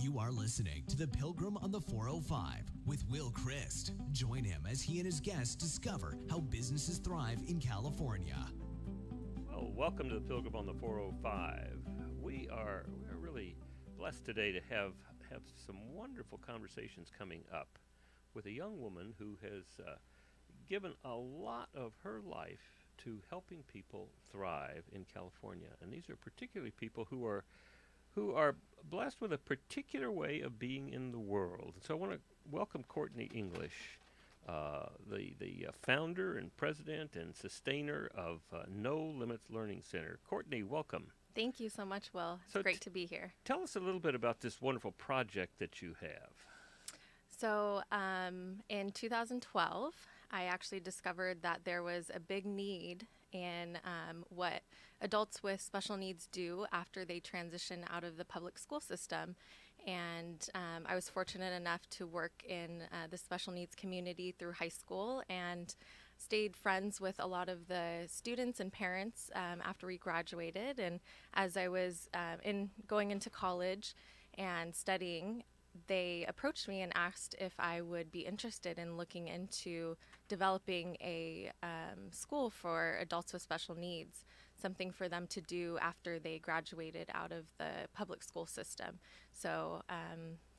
You are listening to the Pilgrim on the 405 with Will Christ. Join him as he and his guests discover how businesses thrive in California. Well, welcome to the Pilgrim on the 405. We are really blessed today to have some wonderful conversations coming up with a young woman who has given a lot of her life to helping people thrive in California. And these are particularly people who are blessed with a particular way of being in the world. And so I want to welcome Courtney English, the founder and president and sustainer of No Limits Learning Center. Courtney, welcome. Thank you so much, Will. It's great to be here. Tell us a little bit about this wonderful project that you have. So in 2012, I actually discovered that there was a big need in what adults with special needs do after they transition out of the public school system. And I was fortunate enough to work in the special needs community through high school and stayed friends with a lot of the students and parents after we graduated. And as I was going into college and studying, they approached me and asked if I would be interested in looking into developing a school for adults with special needs, something for them to do after they graduated out of the public school system. So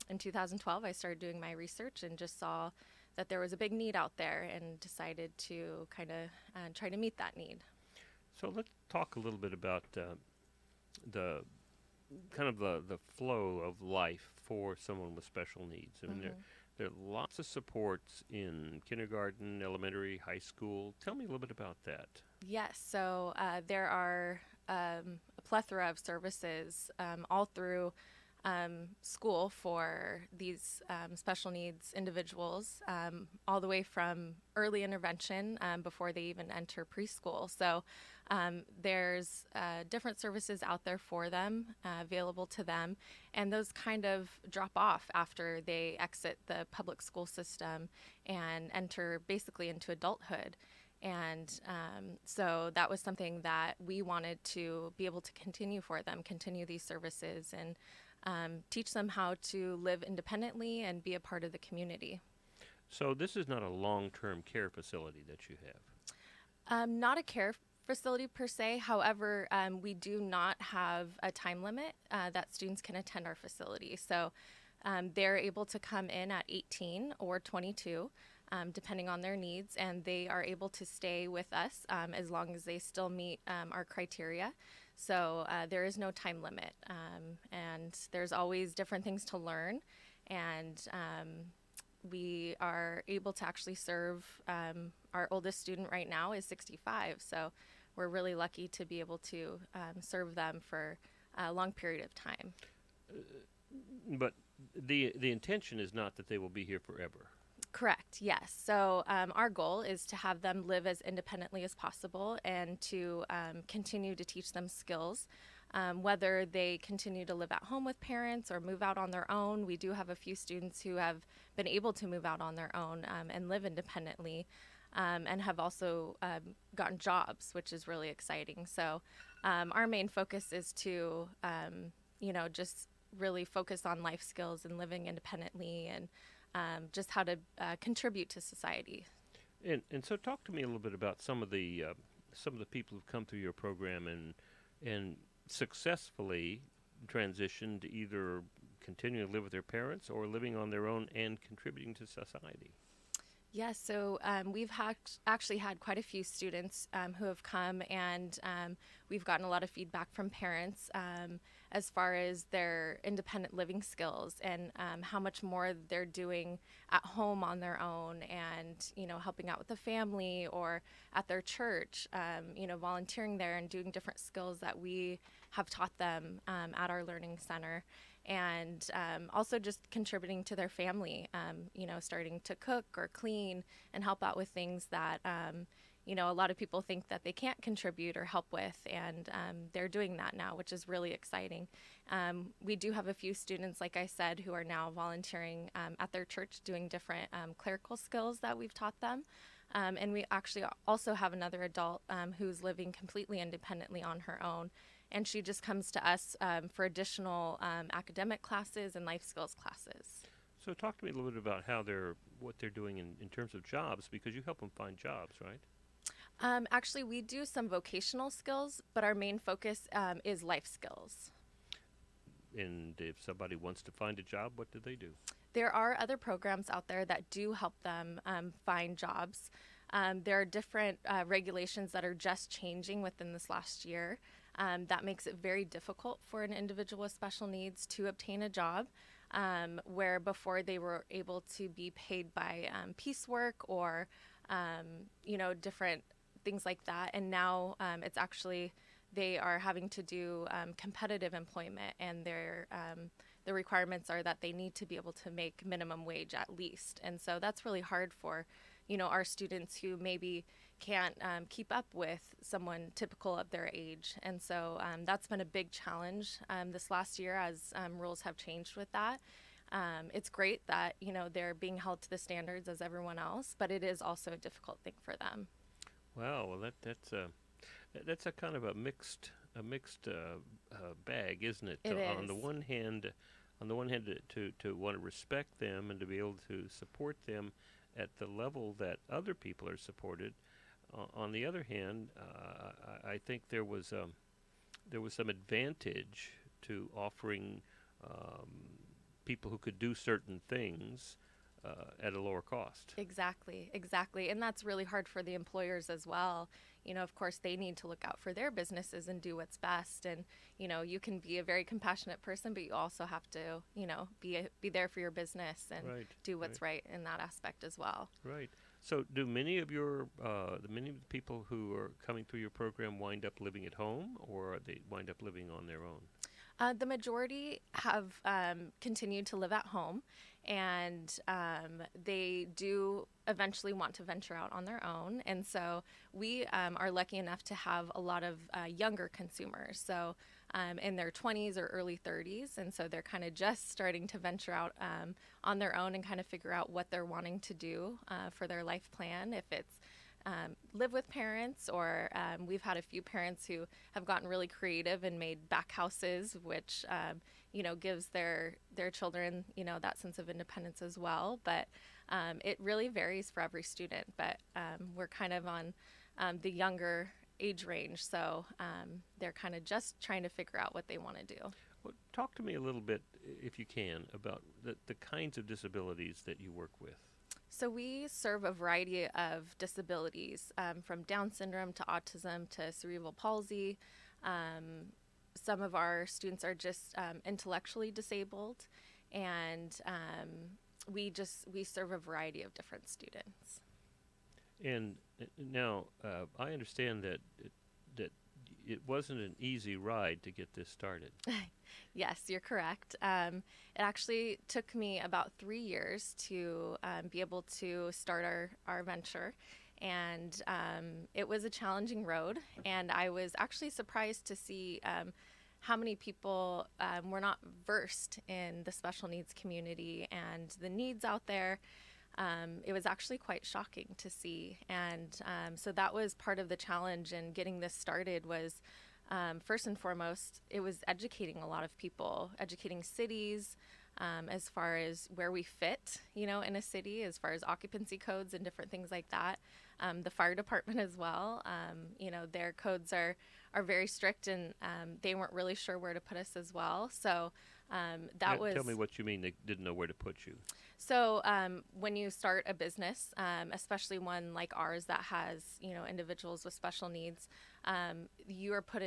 in 2012, I started doing my research and just saw that there was a big need out there and decided to kind of try to meet that need. So let's talk a little bit about the flow of life for someone with special needs. I mean, there are lots of supports in kindergarten, elementary, high school. Tell me a little bit about that. Yes, so there are a plethora of services all through school for these special needs individuals, all the way from early intervention before they even enter preschool. So there's different services out there for them, available to them, and those kind of drop off after they exit the public school system and enter basically into adulthood. And so that was something that we wanted to be able to continue for them, continue these services, and teach them how to live independently and be a part of the community. So this is not a long-term care facility that you have? Not a care facility per se. However, we do not have a time limit that students can attend our facility. So they're able to come in at 18 or 22, depending on their needs, and they are able to stay with us as long as they still meet our criteria. So there is no time limit, and there's always different things to learn, and we are able to actually serve. Our oldest student right now is 65, so we're really lucky to be able to serve them for a long period of time. But the intention is not that they will be here forever. Correct, yes. So our goal is to have them live as independently as possible and to continue to teach them skills, whether they continue to live at home with parents or move out on their own. We do have a few students who have been able to move out on their own and live independently, and have also gotten jobs, which is really exciting. So our main focus is to, just really focus on life skills and living independently and just how to contribute to society. And so talk to me a little bit about some of the people who've come through your program and successfully transitioned to either continuing to live with their parents or living on their own and contributing to society. Yes, so we've actually had quite a few students who have come, and we've gotten a lot of feedback from parents as far as their independent living skills and how much more they're doing at home on their own and, helping out with the family or at their church, volunteering there and doing different skills that we have taught them at our learning center. And also just contributing to their family, starting to cook or clean and help out with things that, a lot of people think that they can't contribute or help with, and they're doing that now, which is really exciting. We do have a few students, like I said, who are now volunteering at their church doing different clerical skills that we've taught them. And we actually also have another adult who's living completely independently on her own. And she just comes to us for additional academic classes and life skills classes. So talk to me a little bit about what they're doing in terms of jobs, because you help them find jobs, right? Actually, we do some vocational skills, but our main focus is life skills. And if somebody wants to find a job, what do they do? There are other programs out there that do help them find jobs. There are different regulations that are just changing within this last year. That makes it very difficult for an individual with special needs to obtain a job, where before they were able to be paid by piecework or, different things like that. And now it's actually, they are having to do competitive employment, and the requirements are that they need to be able to make minimum wage at least. And so that's really hard for, our students who maybe can't keep up with someone typical of their age. And so that's been a big challenge this last year as rules have changed with that. It's great that, they're being held to the standards as everyone else, but it is also a difficult thing for them. Wow, well that's a kind of a mixed bag, isn't it? It On the is. one hand, to want to respect them and to be able to support them at the level that other people are supported. On the other hand, I think there was some advantage to offering people who could do certain things at a lower cost. Exactly. And that's really hard for the employers as well. Of course, they need to look out for their businesses and do what's best. And, you can be a very compassionate person, but you also have to, be there for your business and Right, do what's right in that aspect as well. Right. So, do many of the people who are coming through your program wind up living at home, or they wind up living on their own? The majority have continued to live at home, and they do eventually want to venture out on their own. And so we are lucky enough to have a lot of younger consumers, so in their 20s or early 30s. And so they're kind of just starting to venture out on their own and kind of figure out what they're wanting to do for their life plan, if it's live with parents, or we've had a few parents who have gotten really creative and made back houses, which gives their children that sense of independence as well. But it really varies for every student. But we're kind of on the younger age range, so they're kind of just trying to figure out what they want to do. Well, talk to me a little bit, if you can, about the kinds of disabilities that you work with. So we serve a variety of disabilities, from Down syndrome to autism to cerebral palsy. Some of our students are just intellectually disabled, and we serve a variety of different students. And now I understand that it wasn't an easy ride to get this started. Yes, you're correct. It actually took me about 3 years to be able to start our venture. And it was a challenging road. And I was actually surprised to see how many people were not versed in the special needs community and the needs out there. It was actually quite shocking to see. And so that was part of the challenge in getting this started was, first and foremost, it was educating a lot of people, educating cities as far as where we fit, in a city, as far as occupancy codes and different things like that. The fire department as well, their codes are very strict, and they weren't really sure where to put us as well. So Tell me what you mean they didn't know where to put you. So when you start a business, especially one like ours that has, individuals with special needs, you are put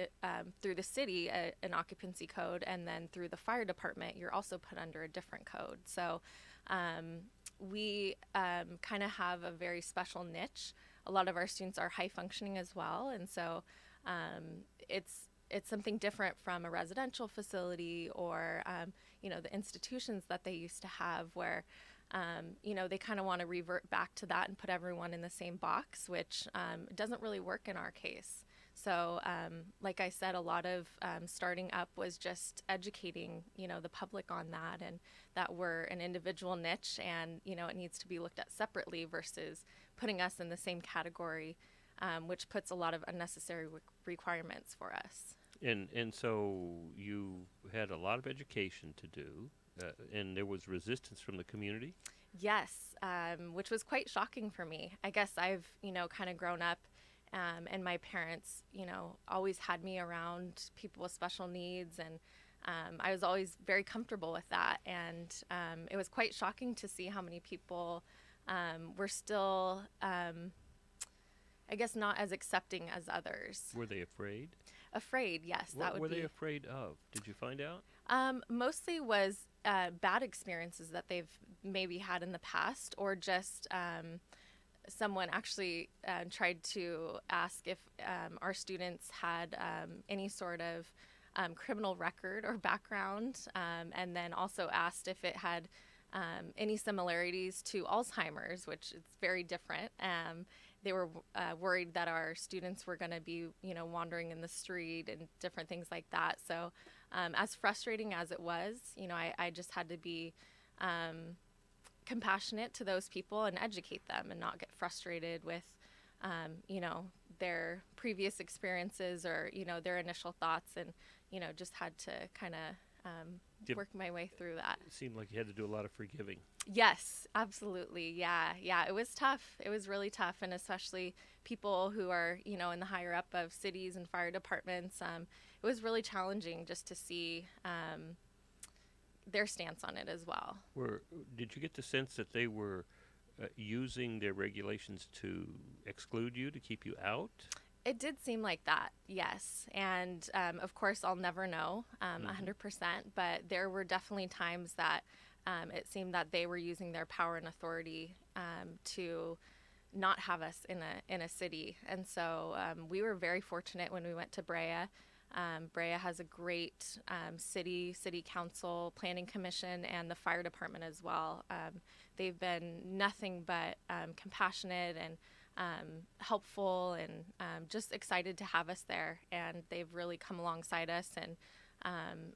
through the city, an occupancy code, and then through the fire department, you're also put under a different code. So we kind of have a very special niche. A lot of our students are high functioning as well, and so it's something different from a residential facility or, the institutions that they used to have where, they kind of want to revert back to that and put everyone in the same box, which doesn't really work in our case. So, like I said, a lot of starting up was just educating, the public on that, and that we're an individual niche, and, it needs to be looked at separately versus putting us in the same category, which puts a lot of unnecessary requirements for us. And so you had a lot of education to do, and there was resistance from the community? Yes, which was quite shocking for me. I guess I've, kind of grown up, and my parents, always had me around people with special needs, and I was always very comfortable with that. And it was quite shocking to see how many people were still, I guess, not as accepting as others. Were they afraid? Afraid, yes. What were they afraid of? Did you find out? Mostly was bad experiences that they've maybe had in the past, or just someone actually tried to ask if our students had any sort of criminal record or background, and then also asked if it had any similarities to Alzheimer's, which is very different. They were worried that our students were going to be, wandering in the street and different things like that. So as frustrating as it was, I just had to be compassionate to those people and educate them and not get frustrated with, their previous experiences or, their initial thoughts, and, just had to kind of work my way through that. It seemed like you had to do a lot of forgiving. Yes, absolutely. Yeah. It was tough. It was really tough. And especially people who are, in the higher up of cities and fire departments, it was really challenging just to see their stance on it as well. Did you get the sense that they were using their regulations to exclude you, to keep you out? It did seem like that, yes. And of course, I'll never know 100%, but there were definitely times that it seemed that they were using their power and authority to not have us in a city. And so we were very fortunate when we went to Brea. Brea has a great city council, planning commission, and the fire department as well. They've been nothing but compassionate and helpful, and just excited to have us there. And they've really come alongside us and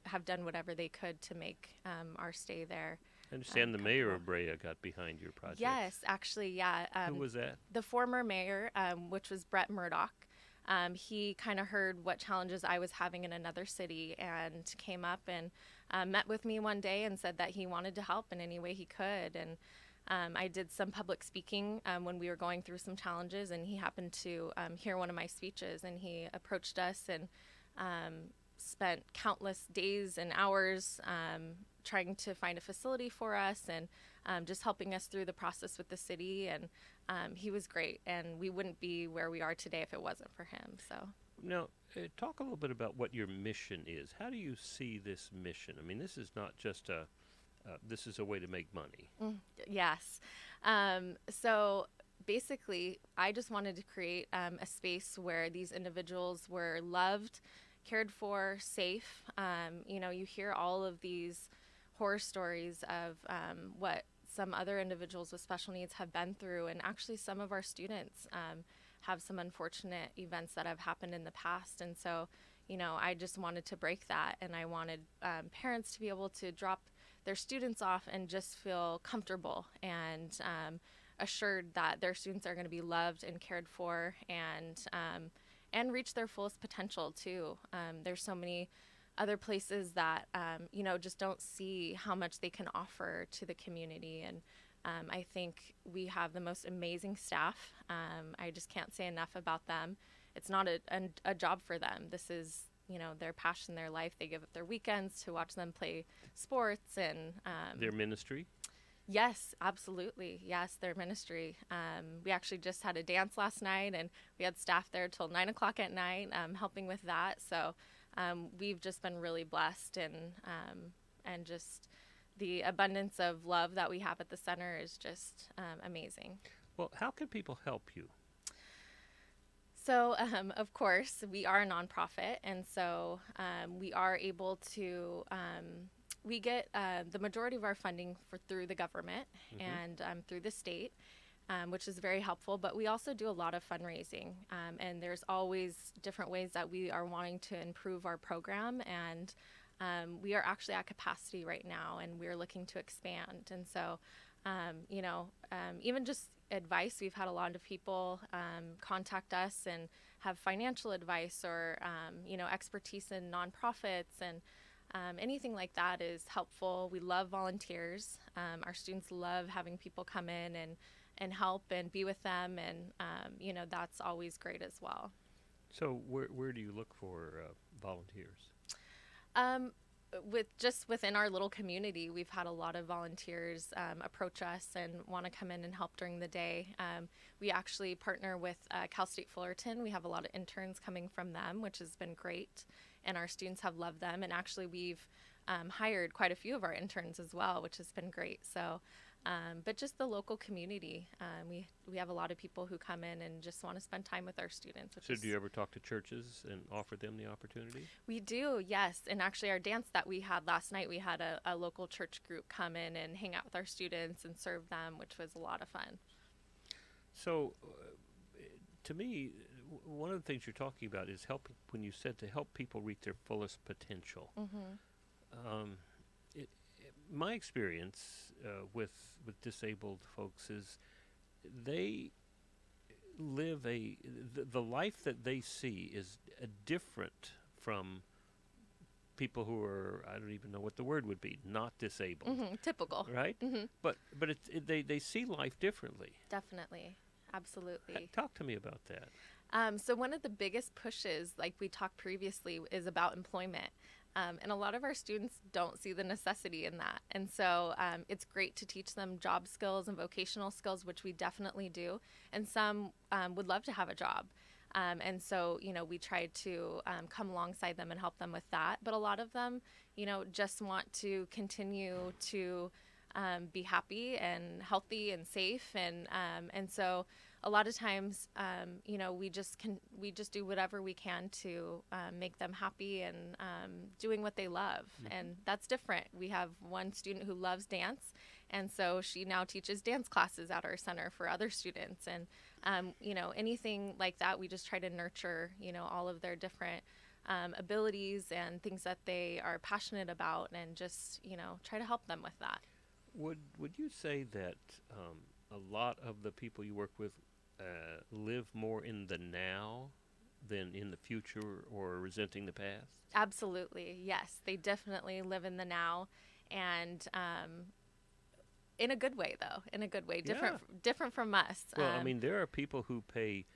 have done whatever they could to make our stay there. I understand the mayor of Brea got behind your project. Yes, actually, yeah. Who was that? The former mayor, which was Brett Murdoch. He kind of heard what challenges I was having in another city and came up and met with me one day and said that he wanted to help in any way he could. And I did some public speaking when we were going through some challenges, and he happened to hear one of my speeches, and he approached us and spent countless days and hours trying to find a facility for us, and just helping us through the process with the city. And he was great, and we wouldn't be where we are today if it wasn't for him. So now, talk a little bit about what your mission is. How do you see this mission? I mean, this is not just this is a way to make money. Yes. So basically, I just wanted to create a space where these individuals were loved, cared for, safe. You hear all of these horror stories of what some other individuals with special needs have been through, and actually some of our students have some unfortunate events that have happened in the past. And so, I just wanted to break that, and I wanted parents to be able to drop their students off and just feel comfortable and assured that their students are going to be loved and cared for, and reach their fullest potential too. There's so many other places that just don't see how much they can offer to the community, and I think we have the most amazing staff. I just can't say enough about them. It's not a job for them. This is their passion, their life. They give up their weekends to watch them play sports, and their ministry. Yes, absolutely. Yes, their ministry. We actually just had a dance last night, and we had staff there till 9 o'clock at night helping with that. So we've just been really blessed, and just the abundance of love that we have at the center is just amazing. Well, how can people help you? So, of course, we are a nonprofit, and so we are able to, we get the majority of our funding through the government and through the state, which is very helpful, but we also do a lot of fundraising, and there's always different ways that we are wanting to improve our program, and we are actually at capacity right now, and we're looking to expand. And so, even just advice. We've had a lot of people contact us and have financial advice or, expertise in nonprofits, and anything like that is helpful. We love volunteers. Our students love having people come in and help and be with them, and, that's always great as well. So where do you look for volunteers? Within our little community, we've had a lot of volunteers approach us and want to come in and help during the day. We actually partner with Cal State Fullerton. We have a lot of interns coming from them, which has been great, and our students have loved them. And actually, we've hired quite a few of our interns as well, which has been great. So, but just the local community, we have a lot of people who come in and just want to spend time with our students. So do you ever talk to churches and offer them the opportunity? We do, yes. And actually our dance that we had last night, we had a local church group come in and hang out with our students and serve them, which was a lot of fun. So to me, one of the things you're talking about is helping, when you said to help people reach their fullest potential. Mm-hmm. My experience with disabled folks is they live the life that they see is different from people who are, I don't even know what the word would be, not disabled. Mm-hmm. Typical. Right? Mm-hmm. But they see life differently. Definitely. Absolutely. Talk to me about that. So one of the biggest pushes, like we talked previously, is about employment. And a lot of our students don't see the necessity in that. And so it's great to teach them job skills and vocational skills, which we definitely do. And some would love to have a job. And so, we try to come alongside them and help them with that. But a lot of them, just want to continue to be happy and healthy and safe. And so a lot of times, we just do whatever we can to make them happy and doing what they love. Mm-hmm. And that's different. We have one student who loves dance, and so she now teaches dance classes at our center for other students. And, anything like that, we just try to nurture, all of their different abilities and things that they are passionate about, and just, try to help them with that. Would you say that a lot of the people you work with live more in the now than in the future or resenting the past? Absolutely, yes. They definitely live in the now, and in a good way, though. In a good way, different from us. Well, there are people who pay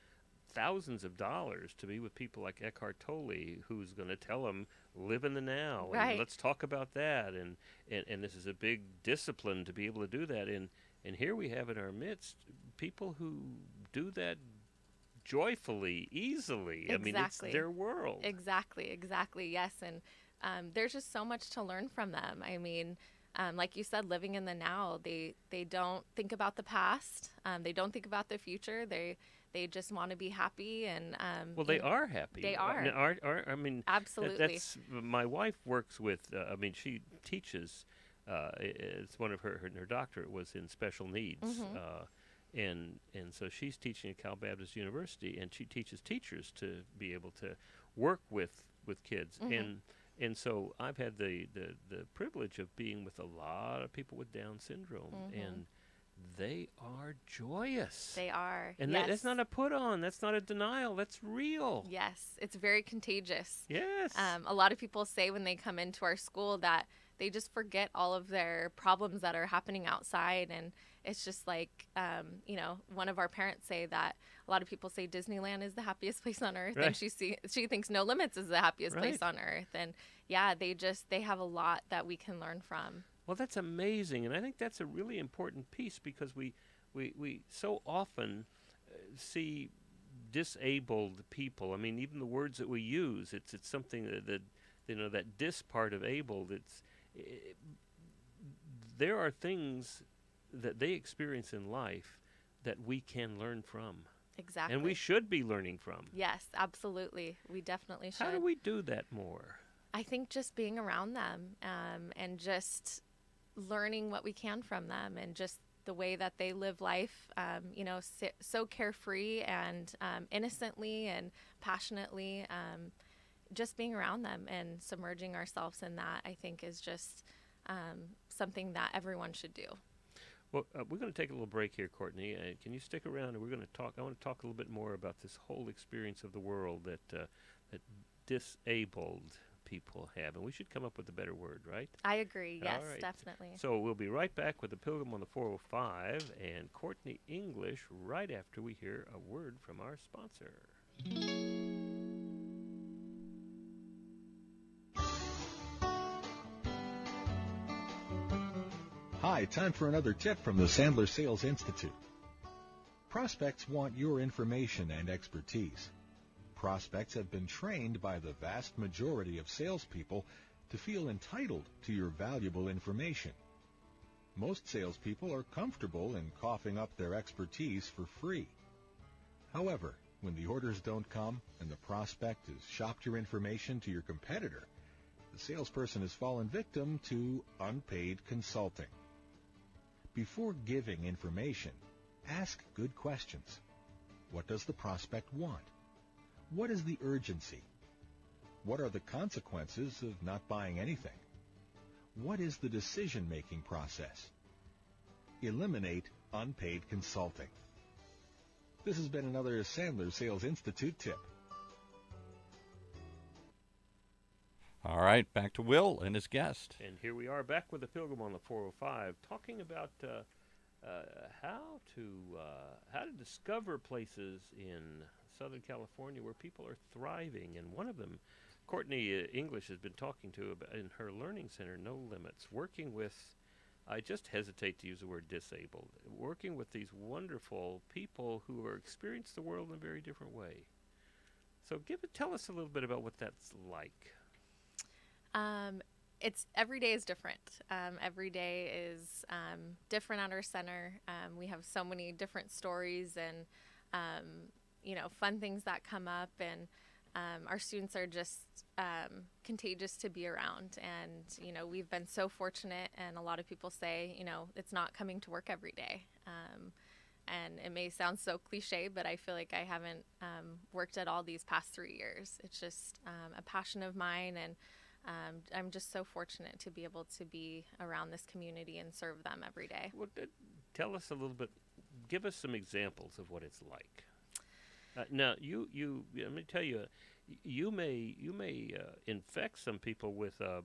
thousands of dollars to be with people like Eckhart Tolle, who's going to tell them, live in the now, right. And let's talk about that, and this is a big discipline to be able to do that, and here we have in our midst people who do that joyfully, easily. Exactly. It's their world. Exactly, yes, and there's just so much to learn from them. Like you said, living in the now, they don't think about the past, they don't think about the future, they just want to be happy, and they are happy. They are. Absolutely. That's my wife works with. She teaches. It's one of her doctorate was in special needs, mm-hmm. And so she's teaching at Cal Baptist University, and she teaches teachers to be able to work with kids, mm-hmm. and so I've had the privilege of being with a lot of people with Down syndrome, mm-hmm. and they are joyous. They are. And yes. That's not a put on. That's not a denial. That's real. Yes. It's very contagious. Yes. A lot of people say when they come into our school that they just forget all of their problems that are happening outside. And it's just like, one of our parents say that a lot of people say Disneyland is the happiest place on earth. Right. And she thinks No Limits is the happiest right. place on earth. And yeah, they have a lot that we can learn from. Well, that's amazing, and I think that's a really important piece, because we so often see disabled people. Even the words that we use, it's something that that dis part of abled. There are things that they experience in life that we can learn from. Exactly. And we should be learning from. Yes, absolutely. We definitely should. How do we do that more? I think just being around them, and just learning what we can from them, and just the way that they live life, so carefree and innocently and passionately. Just being around them and submerging ourselves in that, I think, is just something that everyone should do. Well, we're going to take a little break here, Courtney. Can you stick around? And we're going to talk. I want to talk a little bit more about this whole experience of the world that disabled people have, and we should come up with a better word, right? I agree. Yes, All right. definitely. So we'll be right back with the Pilgrim on the 405 and Courtney English right after we hear a word from our sponsor. Hi, time for another tip from the Sandler Sales Institute. Prospects want your information and expertise. Prospects have been trained by the vast majority of salespeople to feel entitled to your valuable information. Most salespeople are comfortable in coughing up their expertise for free. However, when the orders don't come and the prospect has shopped your information to your competitor, the salesperson has fallen victim to unpaid consulting. Before giving information, ask good questions. What does the prospect want? What is the urgency? What are the consequences of not buying anything? What is the decision-making process? Eliminate unpaid consulting. This has been another Sandler Sales Institute tip. All right, back to Will and his guest. And here we are back with the Pilgrim on the 405, talking about how to discover places in Southern California where people are thriving. And one of them, Courtney English has been talking to about in her learning center, No Limits, working with, I just hesitate to use the word disabled, working with these wonderful people who are experience the world in a very different way. So tell us a little bit about what that's like. It's every day is different. Every day is different at our center. We have so many different stories and fun things that come up, and our students are just contagious to be around. And we've been so fortunate, and a lot of people say it's not coming to work every day. And it may sound so cliche, but I feel like I haven't worked at all these past 3 years. It's just a passion of mine, and I'm just so fortunate to be able to be around this community and serve them every day. Well, tell us a little bit. Give us some examples of what it's like. Now, let me tell you, you may infect some people with a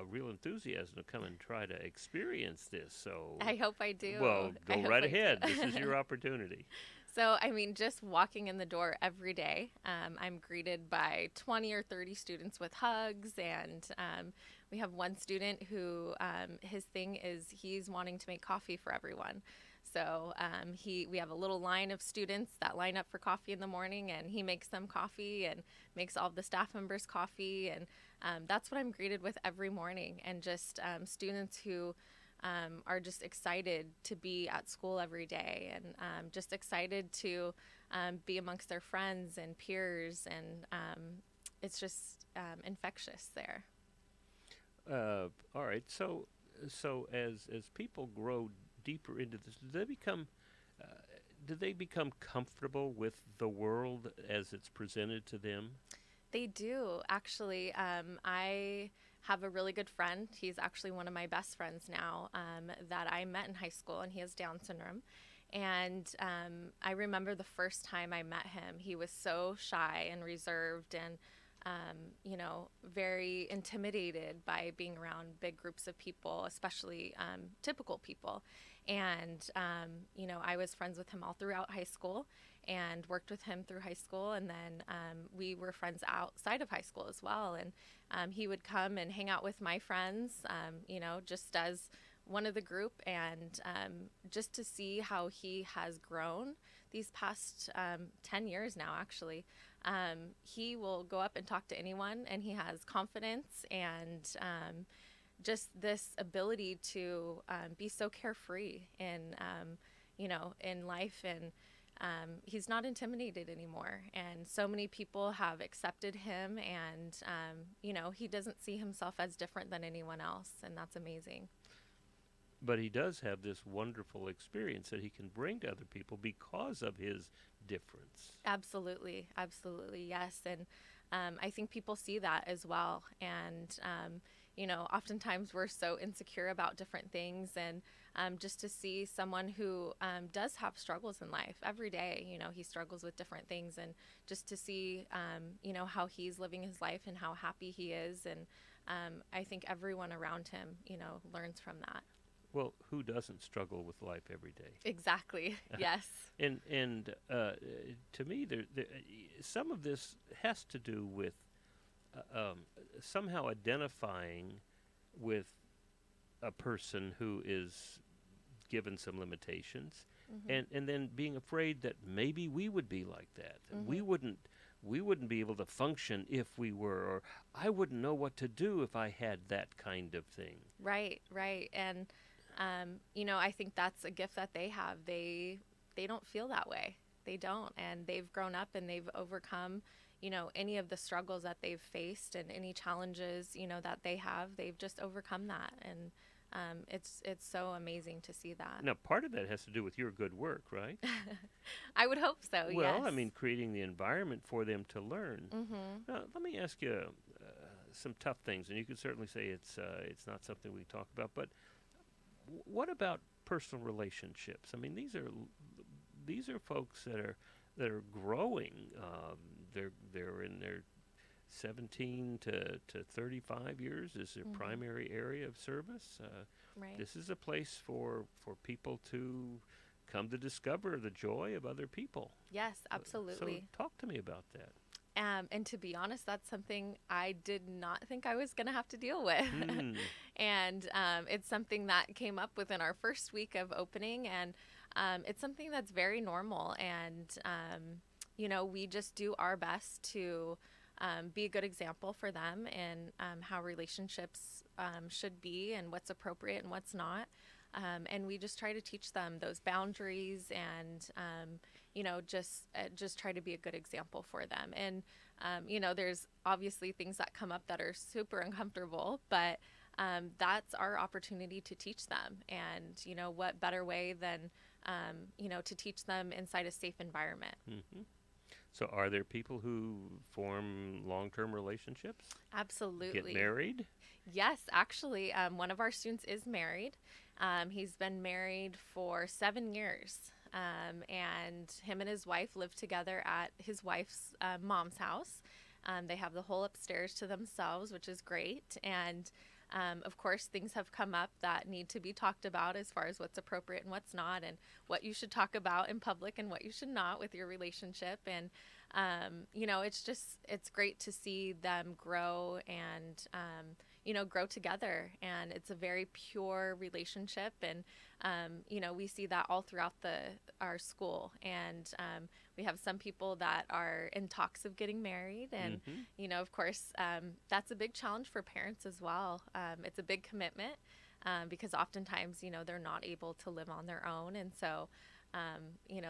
real enthusiasm to come and try to experience this. So I hope I do. Well, go right ahead. This is your opportunity. So, just walking in the door every day, I'm greeted by 20 or 30 students with hugs, and we have one student who his thing is he's wanting to make coffee for everyone. So we have a little line of students that line up for coffee in the morning, and he makes them coffee and makes all of the staff members coffee, and that's what I'm greeted with every morning, and just students who are just excited to be at school every day, and just excited to be amongst their friends and peers, and it's just infectious there. All right. So as people grow deeper into this, do they become comfortable with the world as it's presented to them? They do, actually. I have a really good friend. He's actually one of my best friends now, that I met in high school, and he has Down syndrome. And I remember the first time I met him, he was so shy and reserved, and very intimidated by being around big groups of people, especially typical people. And, I was friends with him all throughout high school and worked with him through high school. And then we were friends outside of high school as well. And he would come and hang out with my friends, just as one of the group, and just to see how he has grown these past 10 years now, actually. He will go up and talk to anyone, and he has confidence and just this ability to be so carefree in life, and he's not intimidated anymore. And so many people have accepted him, and he doesn't see himself as different than anyone else, and that's amazing. But he does have this wonderful experience that he can bring to other people because of his difference. Absolutely, yes. And I think people see that as well. And oftentimes we're so insecure about different things, and just to see someone who does have struggles in life every day, he struggles with different things, and just to see, how he's living his life and how happy he is. And I think everyone around him, learns from that. Well, who doesn't struggle with life every day? Exactly. Yes. And to me, some of this has to do with somehow identifying with a person who is given some limitations, and then being afraid that maybe we would be like that. We wouldn't be able to function if we were, or I wouldn't know what to do if I had that kind of thing. Right. And I think that's a gift that they have. They don't feel that way. They don't, and they've grown up and they've overcome, any of the struggles that they've faced, and any challenges, that they have. They've just overcome that, and it's so amazing to see that. Now, part of that has to do with your good work, right? I would hope so. Well, yes. I mean, creating the environment for them to learn. Now, let me ask you some tough things, and you could certainly say it's not something we talk about, but what about personal relationships? I mean, these are folks that are growing. They're in their 17 to 35 years is their primary area of service. Right. This is a place for people to come to discover the joy of other people. Yes, absolutely. So talk to me about that. And to be honest, that's something I did not think I was going to have to deal with. And it's something that came up within our first week of opening, and it's something that's very normal. And, we just do our best to be a good example for them, and how relationships should be, and what's appropriate and what's not. And we just try to teach them those boundaries, and just try to be a good example for them. And there's obviously things that come up that are super uncomfortable, but that's our opportunity to teach them. And what better way than to teach them inside a safe environment. So are there people who form long-term relationships? Absolutely. Get married? Yes, actually, one of our students is married. He's been married for 7 years, and him and his wife live together at his wife's mom's house. They have the whole upstairs to themselves, which is great. And of course, things have come up that need to be talked about as far as what's appropriate and what's not, and what you should talk about in public and what you should not with your relationship. And, it's great to see them grow and, grow together. And it's a very pure relationship. And, we see that all throughout our school. And we have some people that are in talks of getting married. And, of course, that's a big challenge for parents as well. It's a big commitment because oftentimes, they're not able to live on their own. And so,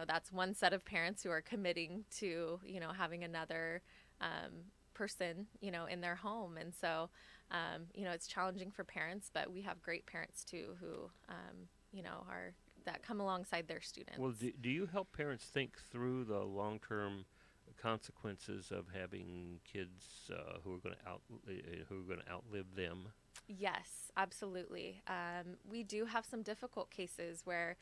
that's one set of parents who are committing to, having another person, in their home. And so, it's challenging for parents, but we have great parents too who, that come alongside their students. Well, do you help parents think through the long-term consequences of having kids who are going to outlive them? Yes, absolutely. We do have some difficult cases where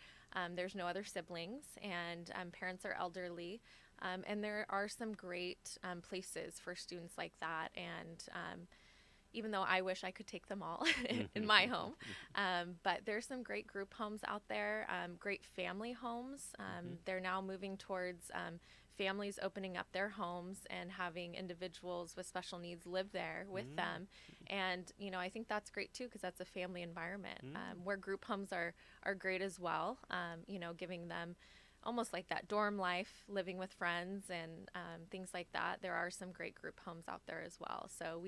there's no other siblings, and parents are elderly, and there are some great places for students like that. And even though I wish I could take them all in my home, but there's some great group homes out there, great family homes. They're now moving towards families opening up their homes and having individuals with special needs live there with them. And, I think that's great too, because that's a family environment where group homes are great as well, giving them almost like that dorm life, living with friends and things like that. There are some great group homes out there as well. So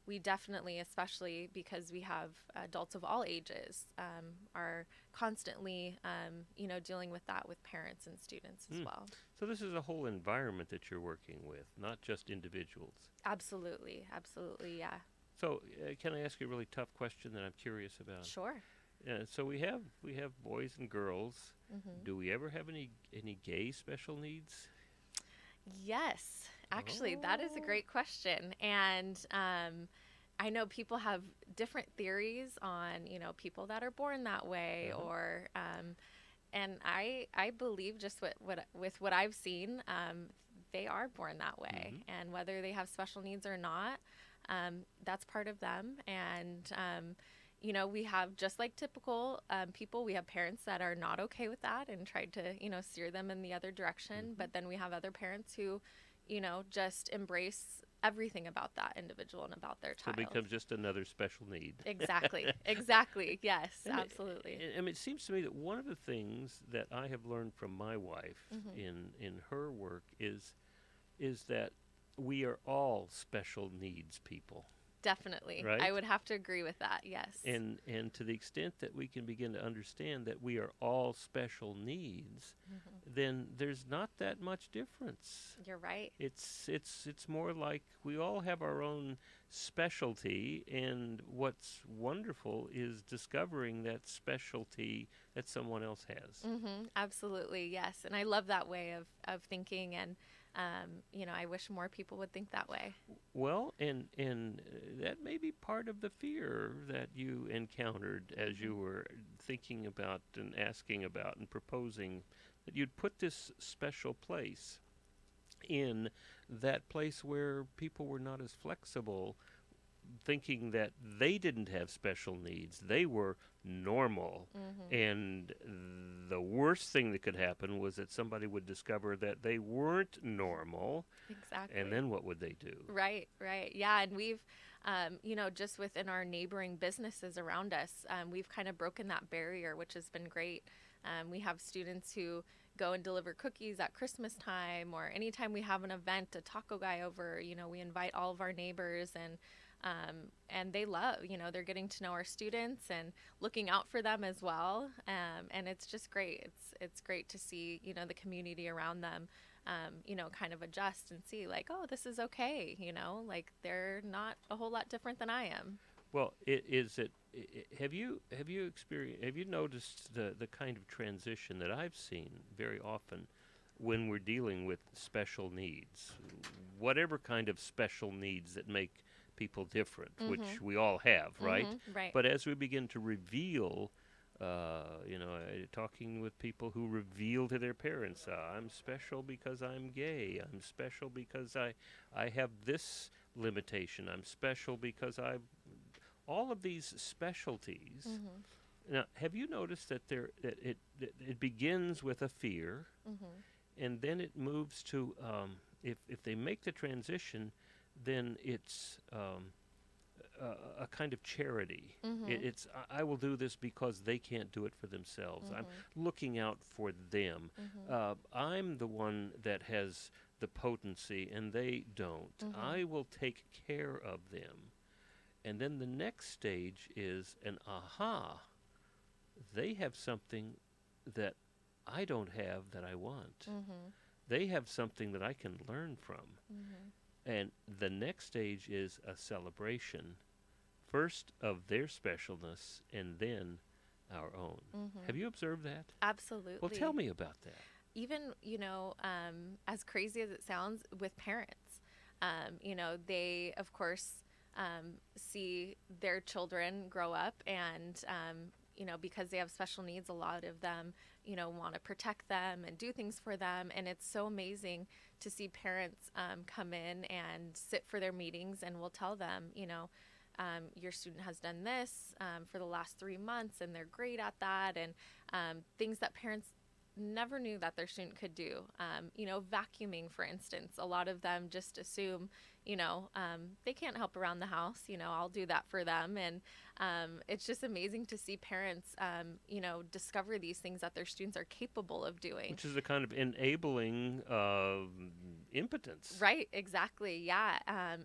we definitely, especially because we have adults of all ages, are constantly, dealing with that with parents and students as well. So this is a whole environment that you're working with, not just individuals. Absolutely, yeah. So can I ask you a really tough question that I'm curious about? Sure. So we have boys and girls. Do we ever have any gay special needs? Yes, actually, that is a great question. And I know people have different theories on, people that are born that way, or and I believe just with what I've seen, they are born that way, and whether they have special needs or not, that's part of them. And we have, just like typical people, we have parents that are not okay with that and tried to steer them in the other direction. But then we have other parents who just embrace everything about that individual and about their child. So it becomes just another special need. Exactly. Exactly. Yes, absolutely. It seems to me that one of the things that I have learned from my wife in her work is that we are all special needs people. Definitely. Right? I would have to agree with that, yes. And to the extent that we can begin to understand that we are all special needs, then there's not that much difference. You're right. It's more like we all have our own specialty, and what's wonderful is discovering that specialty that someone else has. Absolutely, yes. And I love that way of thinking, and I wish more people would think that way. Well, and that may be part of the fear that you encountered as you were thinking about and asking about and proposing that you'd put this special place in that place where people were not as flexible, thinking that they didn't have special needs. They were normal. And the worst thing that could happen was that somebody would discover that they weren't normal. Exactly. And then what would they do? Right. Yeah, and we've, just within our neighboring businesses around us, we've kind of broken that barrier, which has been great. We have students who go and deliver cookies at Christmas time, or anytime we have an event, a taco guy over, we invite all of our neighbors, and they love, they're getting to know our students and looking out for them as well. And it's just great. It's great to see, the community around them, kind of adjust and see like, oh, this is okay. Like they're not a whole lot different than I am. Well, have you noticed the kind of transition that I've seen very often when we're dealing with special needs, whatever kind of special needs that make people different, which we all have, right? Right. But as we begin to reveal, talking with people who reveal to their parents, I'm special because I'm gay, I'm special because I have this limitation, I'm special because all of these specialties. Now, have you noticed that it begins with a fear, and then it moves to, if they make the transition, then it's a kind of charity. It's I will do this because they can't do it for themselves. I'm looking out for them. I'm the one that has the potency, and they don't. I will take care of them. And then the next stage is an aha. They have something that I don't have that I want. They have something that I can learn from. And the next stage is a celebration, first of their specialness and then our own. Have you observed that? Absolutely. Well, tell me about that. Even, as crazy as it sounds, with parents, they, of course, see their children grow up, and because they have special needs, a lot of them want to protect them and do things for them. And it's so amazing to see parents come in and sit for their meetings, and we'll tell them, your student has done this for the last 3 months, and they're great at that, and things that parents never knew that their student could do. Vacuuming, for instance, a lot of them just assume, they can't help around the house, I'll do that for them. And it's just amazing to see parents, discover these things that their students are capable of doing. Which is a kind of enabling impotence. Right, exactly, yeah.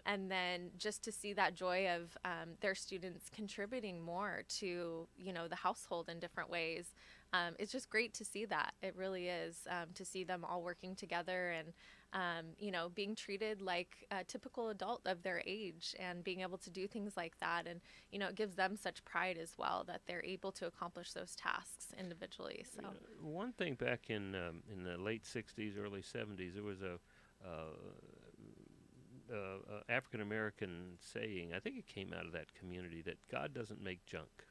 And then just to see that joy of their students contributing more to, the household in different ways. It's just great to see that. It really is, to see them all working together and, being treated like a typical adult of their age, and being able to do things like that. And, it gives them such pride as well that they're able to accomplish those tasks individually. So one thing back in the late 60s, early 70s, there was African American saying. I think it came out of that community that God doesn't make junk,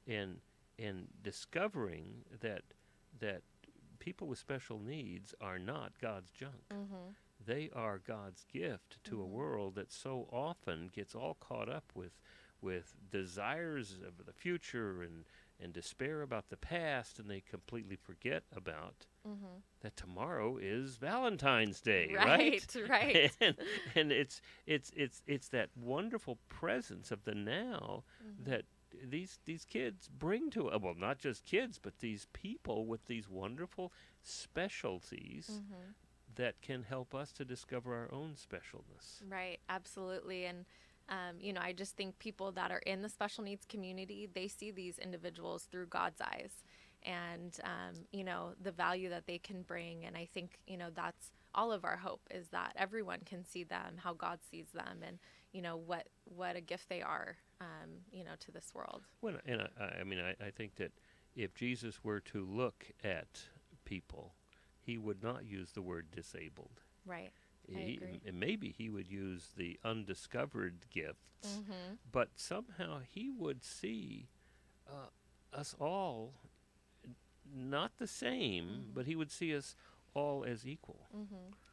and discovering that people with special needs are not God's junk. They are God's gift to a world that so often gets all caught up with desires of the future and despair about the past, and they completely forget about that tomorrow is Valentine's Day, right? Right. and it's that wonderful presence of the now that these kids bring to well, not just kids, but these people with these wonderful specialties that can help us to discover our own specialness. Right, absolutely. And I just think people that are in the special needs community, they see these individuals through God's eyes, and the value that they can bring. And I think that's all of our hope, is that everyone can see them how God sees them, and what a gift they are to this world. Well, and I think that if Jesus were to look at people, he would not use the word disabled. Right. I agree. And maybe he would use the undiscovered gifts, but somehow he would see us all not the same, but he would see us all as equal.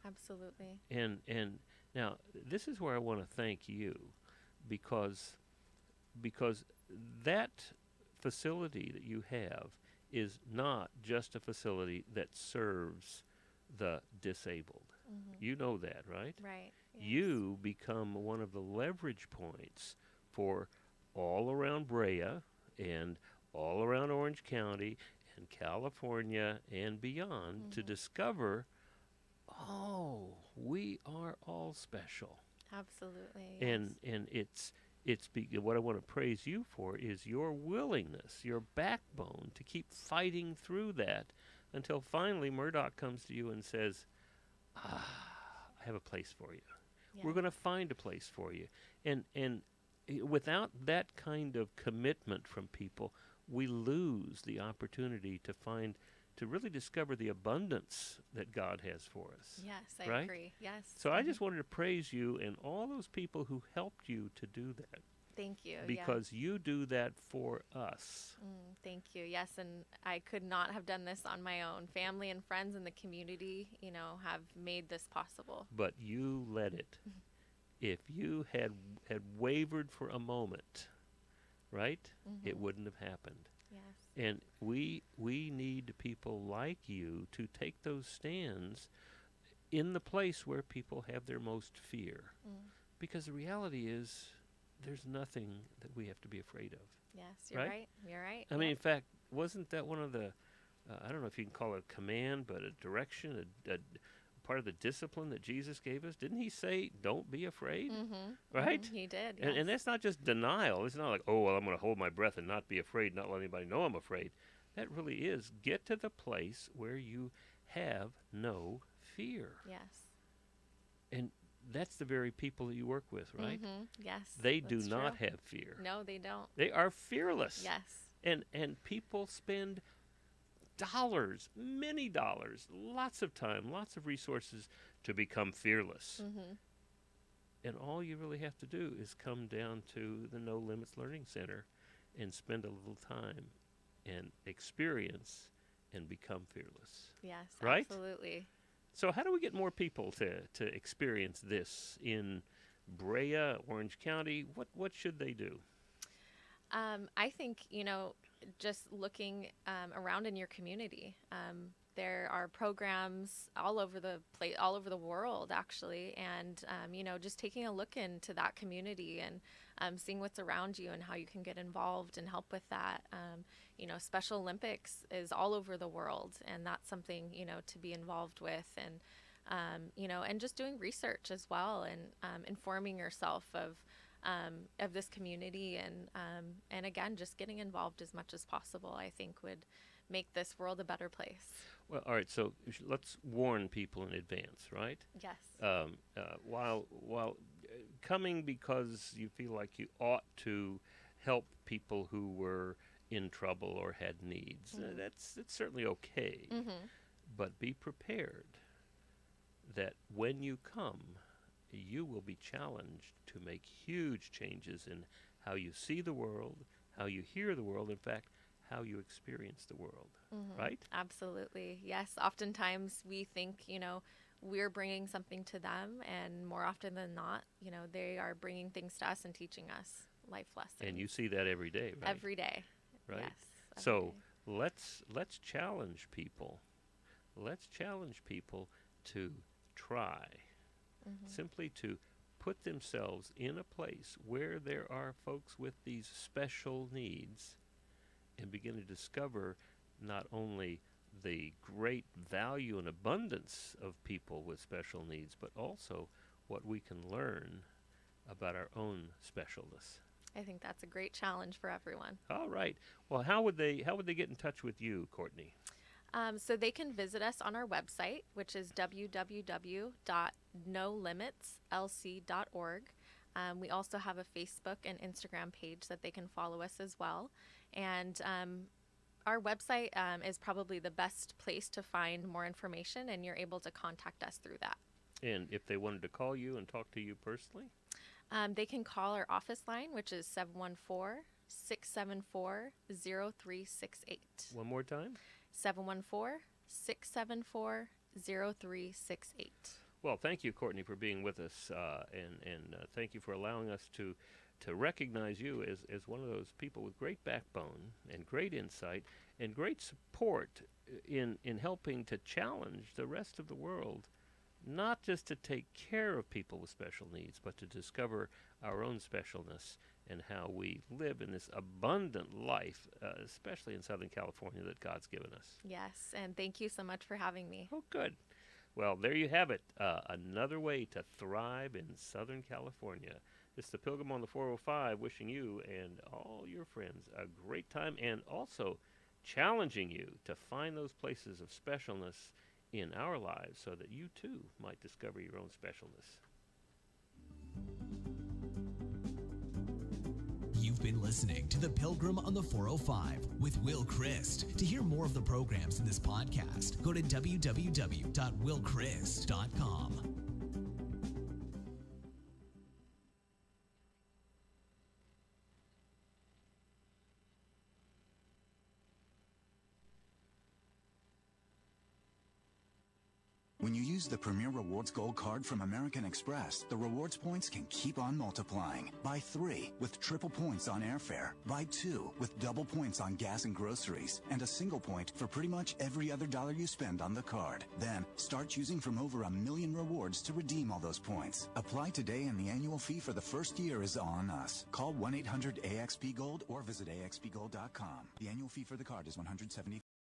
Absolutely. And now this is where I want to thank you, because that facility that you have is not just a facility that serves the disabled. You know that, right? Right. Yes. You become one of the leverage points for all around Brea and all around Orange County and California and beyond to discover, oh, we are all special. Absolutely. And it's what I want to praise you for is your willingness, your backbone to keep fighting through that until finally Murdoch comes to you and says, I have a place for you. Yeah. We're going to find a place for you. And without that kind of commitment from people, we lose the opportunity to really discover the abundance that God has for us. Yes, I right? agree. Yes. So I just wanted to praise you and all those people who helped you to do that. Thank you. Because you do that for us. Thank you. Yes, and I could not have done this on my own. Family and friends in the community, have made this possible. But you led it. If you had wavered for a moment, right, it wouldn't have happened. Yes. And we need people like you to take those stands in the place where people have their most fear. Because the reality is, there's nothing that we have to be afraid of. Yes, you're right. You're right. I mean, in fact, wasn't that one of the, I don't know if you can call it a command, but a direction, a part of the discipline that Jesus gave us? Didn't he say, don't be afraid? Right? He did, yes. And that's not just denial. It's not like, oh, well, I'm going to hold my breath and not be afraid, not let anybody know I'm afraid. That really is, get to the place where you have no fear. Yes. And that's the very people that you work with, right? Yes. They do that's not true. have fear. No, they don't. They are fearless. Yes. And people spend dollars, many dollars, lots of time, lots of resources to become fearless. And all you really have to do is come down to the No Limits Learning Center and spend a little time and experience and become fearless. Yes, right? Absolutely. So how do we get more people to experience this in Brea, Orange County? What should they do? I think, just looking around in your community. There are programs all over the all over the world, actually, and just taking a look into that community and seeing what's around you and how you can get involved and help with that. Special Olympics is all over the world, and that's something to be involved with, and and just doing research as well, and informing yourself of this community, and again, just getting involved as much as possible, I think would make this world a better place. Well, all right, so let's warn people in advance, right? Yes. While coming because you feel like you ought to help people who were in trouble or had needs, that's certainly okay. But be prepared that when you come, you will be challenged to make huge changes in how you see the world, how you hear the world, in fact, how you experience the world, right? Absolutely. Yes. Oftentimes we think, we're bringing something to them, and more often than not, they are bringing things to us and teaching us life lessons. And you see that every day, right? Every day. Right. Yes. So let's challenge people. Let's challenge people to try, simply to put themselves in a place where there are folks with these special needs and begin to discover not only the great value and abundance of people with special needs, but also what we can learn about our own specialness. I think that's a great challenge for everyone. All right. Well, how would they get in touch with you, Courtney? So they can visit us on our website, which is www.nolimitslc.org. We also have a Facebook and Instagram page that they can follow us as well. And our website is probably the best place to find more information, and you're able to contact us through that. And if they wanted to call you and talk to you personally? They can call our office line, which is 714-674-0368. One more time? 714-674-0368. Well, thank you, Courtney, for being with us, and thank you for allowing us to recognize you as one of those people with great backbone and great insight and great support in helping to challenge the rest of the world, not just to take care of people with special needs, but to discover our own specialness and how we live in this abundant life, especially in Southern California, that God's given us. Yes, and thank you so much for having me. Oh, good. Well, there you have it, another way to thrive in Southern California. It's the Pilgrim on the 405 wishing you and all your friends a great time, and also challenging you to find those places of specialness in our lives so that you too might discover your own specialness. You've been listening to The Pilgrim on the 405 with Will Christ. To hear more of the programs in this podcast, go to www.willchrist.com. When you use the Premier Rewards Gold Card from American Express, the rewards points can keep on multiplying. Buy 3 with triple points on airfare. Buy 2 with double points on gas and groceries. And a single point for pretty much every other dollar you spend on the card. Then, start choosing from over 1 million rewards to redeem all those points. Apply today and the annual fee for the first year is on us. Call 1-800-AXP-GOLD or visit axpgold.com. The annual fee for the card is $175.